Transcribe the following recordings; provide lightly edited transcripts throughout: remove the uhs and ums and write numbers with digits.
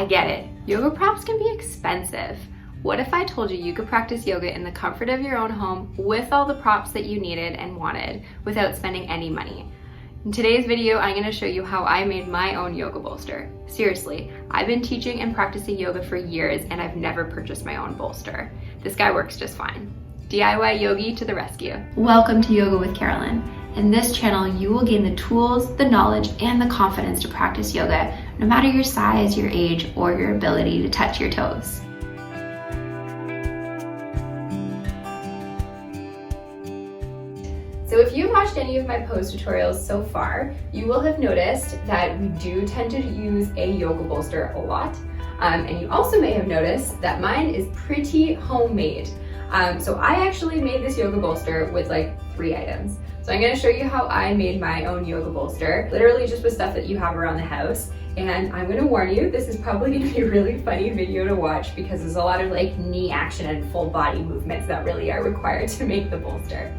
I get it. Yoga props can be expensive. What if I told you you could practice yoga in the comfort of your own home with all the props that you needed and wanted without spending any money? In today's video, I'm going to show you how I made my own yoga bolster. Seriously, I've been teaching and practicing yoga for years and I've never purchased my own bolster. This guy works just fine. DIY Yogi to the rescue. Welcome to Yoga with Carolynne. In this channel, you will gain the tools, the knowledge, and the confidence to practice yoga, no matter your size, your age, or your ability to touch your toes. So if you've watched any of my pose tutorials so far, you will have noticed that we do tend to use a yoga bolster a lot. And you also may have noticed that mine is pretty homemade. So I actually made this yoga bolster with like 3 items. So I'm going to show you how I made my own yoga bolster, literally just with stuff that you have around the house. And I'm going to warn you, this is probably going to be a really funny video to watch because there's a lot of like knee action and full body movements that really are required to make the bolster.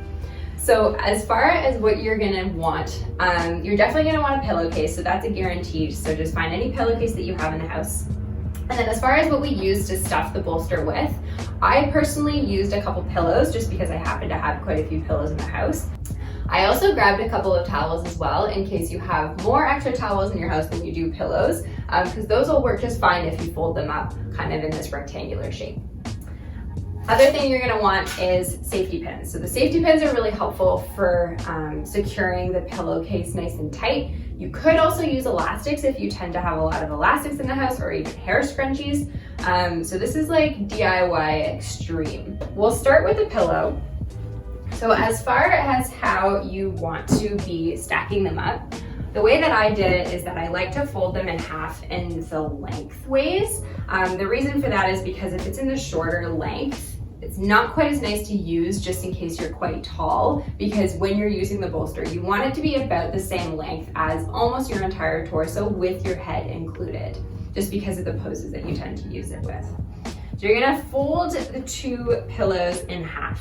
So as far as what you're going to want, you're definitely going to want a pillowcase, so that's a guarantee. So just find any pillowcase that you have in the house. And then as far as what we use to stuff the bolster with, I personally used a couple pillows just because I happen to have quite a few pillows in the house. I also grabbed a couple of towels as well in case you have more extra towels in your house than you do pillows, because those will work just fine if you fold them up kind of in this rectangular shape. Other thing you're going to want is safety pins. So the safety pins are really helpful for securing the pillowcase nice and tight. You could also use elastics if you tend to have a lot of elastics in the house, or even hair scrunchies. So this is like DIY extreme. We'll start with a pillow. So as far as how you want to be stacking them up, the way that I did it is that I like to fold them in half in the lengthways. The reason for that is because if it's in the shorter length, it's not quite as nice to use just in case you're quite tall, because when you're using the bolster, you want it to be about the same length as almost your entire torso with your head included, just because of the poses that you tend to use it with. So you're gonna fold the 2 pillows in half.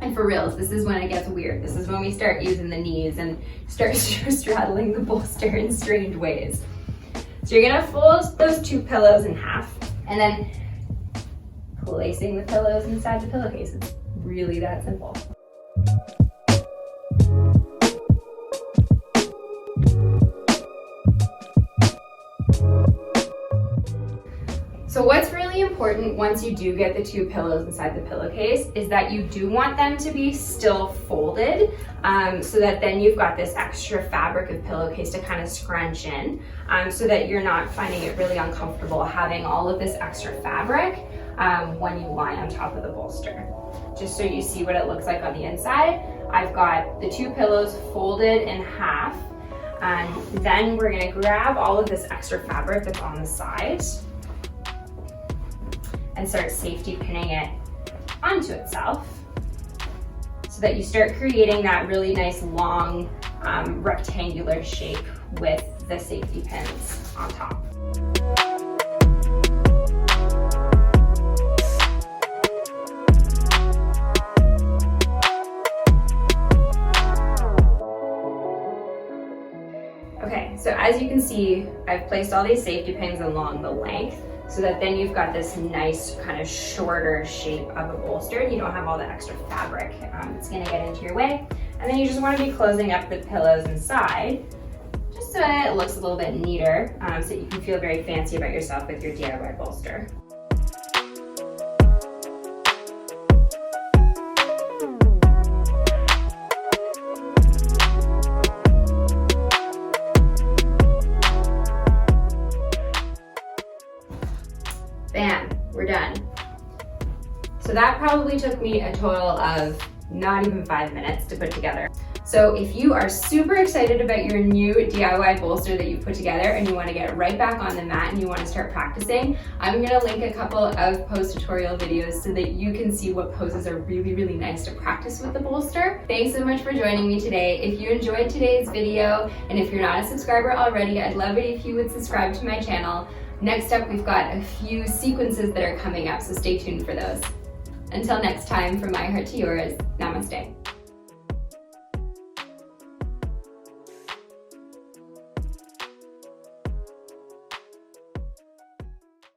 And for reals, this is when it gets weird. This is when we start using the knees and start straddling the bolster in strange ways. So you're gonna fold those 2 pillows in half and then placing the pillows inside the pillowcase. It's really that simple. So what's really important once you do get the 2 pillows inside the pillowcase is that you do want them to be still folded, so that then you've got this extra fabric of pillowcase to kind of scrunch in, so that you're not finding it really uncomfortable having all of this extra fabric when you lie on top of the bolster. Just so you see what it looks like on the inside, I've got the 2 pillows folded in half, and then we're going to grab all of this extra fabric that's on the side and start safety pinning it onto itself so that you start creating that really nice long rectangular shape with the safety pins on top. Okay, so as you can see, I've placed all these safety pins along the length, so that then you've got this nice kind of shorter shape of a bolster and you don't have all the extra fabric that's going to get into your way. And then you just want to be closing up the pillows inside just so that it looks a little bit neater, so that you can feel very fancy about yourself with your DIY bolster. Bam, we're done. So that probably took me a total of not even 5 minutes to put together. So if you are super excited about your new DIY bolster that you put together and you want to get right back on the mat and you want to start practicing, I'm going to link a couple of pose tutorial videos so that you can see what poses are really, really nice to practice with the bolster. Thanks so much for joining me today. If you enjoyed today's video, and if you're not a subscriber already, I'd love it if you would subscribe to my channel. Next up, we've got a few sequences that are coming up, so stay tuned for those. Until next time, from my heart to yours, namaste.